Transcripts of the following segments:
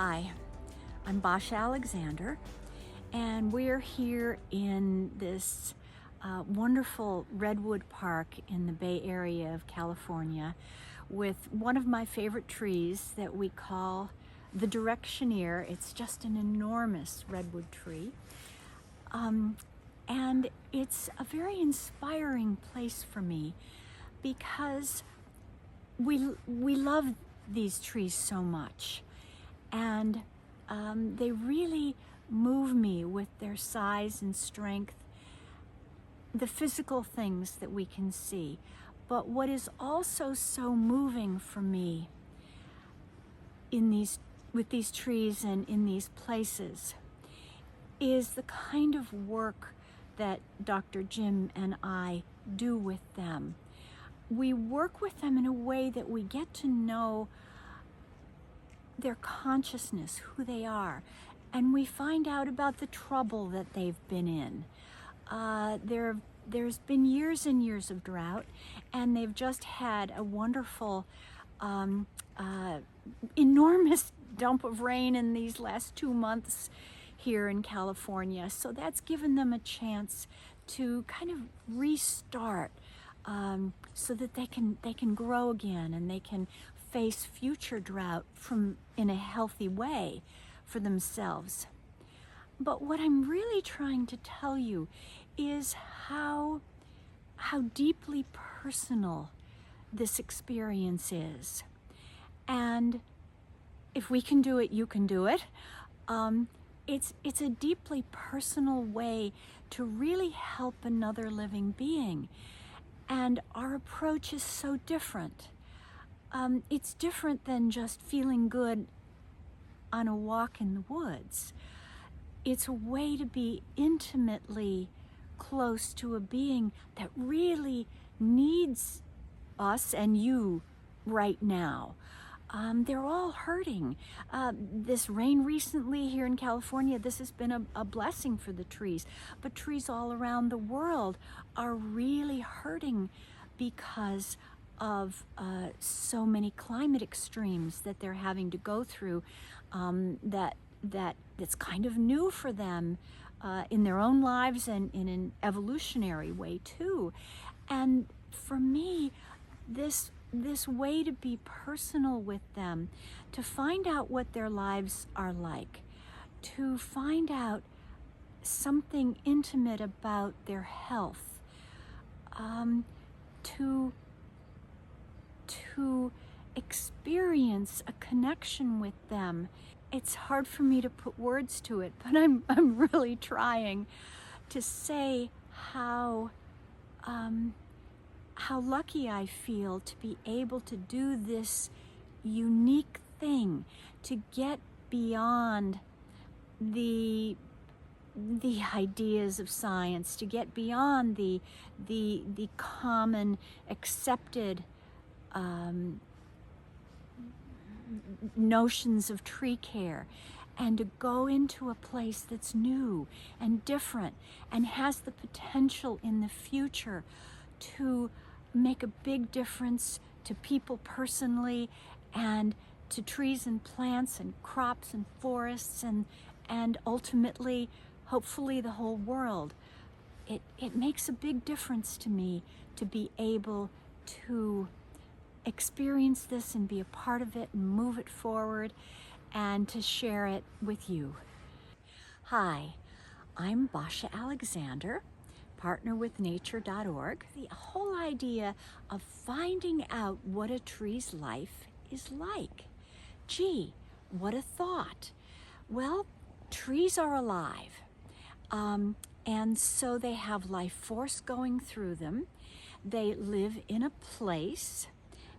Hi, I'm Basia Alexander, and we're here in this wonderful Redwood Park in the Bay Area of California with one of my favorite trees that we call the Directioneer. It's just an enormous redwood tree. And it's a very inspiring place for me because we love these trees so much. And they really move me with their size and strength, the physical things that we can see. But what is also so moving for me with these trees and in these places is the kind of work that Dr. Jim and I do with them. We work with them in a way that we get to know their consciousness, who they are, and we find out about the trouble that they've been in. There's been years and years of drought, and they've just had a wonderful, enormous dump of rain in these last 2 months here in California. So that's given them a chance to kind of restart, so that they can grow again and they can face future drought in a healthy way for themselves. But what I'm really trying to tell you is how deeply personal this experience is. And if we can do it, you can do it. It's a deeply personal way to really help another living being. And our approach is so different. It's different than just feeling good on a walk in the woods. It's a way to be intimately close to a being that really needs us and you right now. They're all hurting. This rain recently here in California, this has been a blessing for the trees, but trees all around the world are really hurting because of so many climate extremes that they're having to go through, that's kind of new for them in their own lives and in an evolutionary way too. And for me, this way to be personal with them, to find out what their lives are like, to find out something intimate about their health, to experience a connection with them. It's hard for me to put words to it, but I'm really trying to say how lucky I feel to be able to do this unique thing, to get beyond the ideas of science, to get beyond the common accepted notions of tree care, and to go into a place that's new and different and has the potential in the future to make a big difference to people personally and to trees and plants and crops and forests and ultimately, hopefully, the whole world. It makes a big difference to me to be able to experience this and be a part of it and move it forward and to share it with you. Hi, I'm Basia Alexander, partner with nature.org. The whole idea of finding out what a tree's life is like. Gee, what a thought. Well, trees are alive, and so they have life force going through them. They live in a place,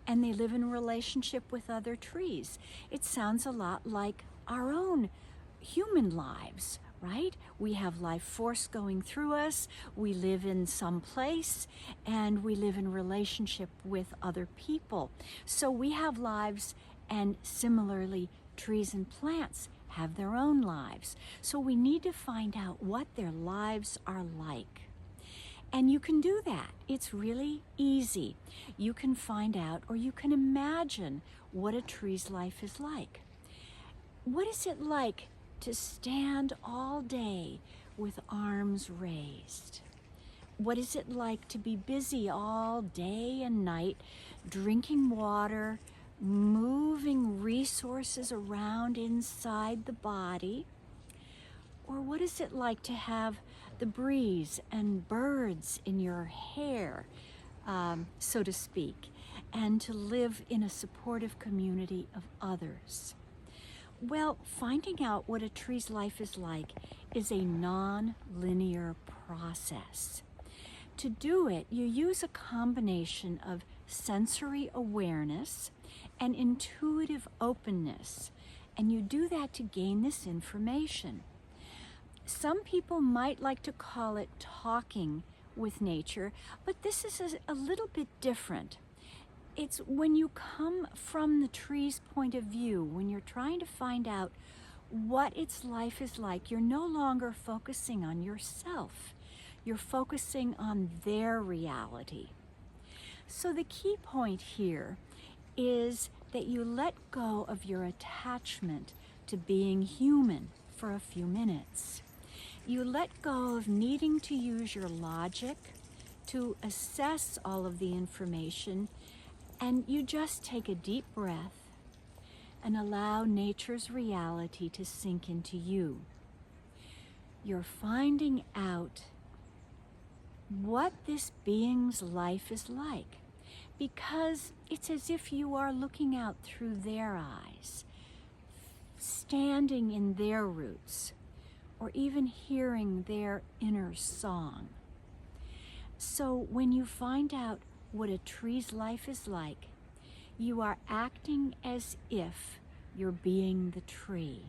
and they live in relationship with other trees. It sounds a lot like our own human lives, right? We have life force going through us, we live in some place, and we live in relationship with other people. So we have lives, and similarly, trees and plants have their own lives. So we need to find out what their lives are like. And you can do that. It's really easy. You can find out, or you can imagine what a tree's life is like. What is it like to stand all day with arms raised? What is it like to be busy all day and night, drinking water, moving resources around inside the body? Or what is it like to have the breeze and birds in your hair, so to speak, and to live in a supportive community of others? Well, finding out what a tree's life is like is a non-linear process. To do it, you use a combination of sensory awareness and intuitive openness, and you do that to gain this information. Some people might like to call it talking with nature, but this is a little bit different. It's when you come from the tree's point of view, when you're trying to find out what its life is like, you're no longer focusing on yourself. You're focusing on their reality. So the key point here is that you let go of your attachment to being human for a few minutes. You let go of needing to use your logic to assess all of the information, and you just take a deep breath and allow nature's reality to sink into you. You're finding out what this being's life is like, because it's as if you are looking out through their eyes, standing in their roots, or even hearing their inner song. So when you find out what a tree's life is like, you are acting as if you're being the tree.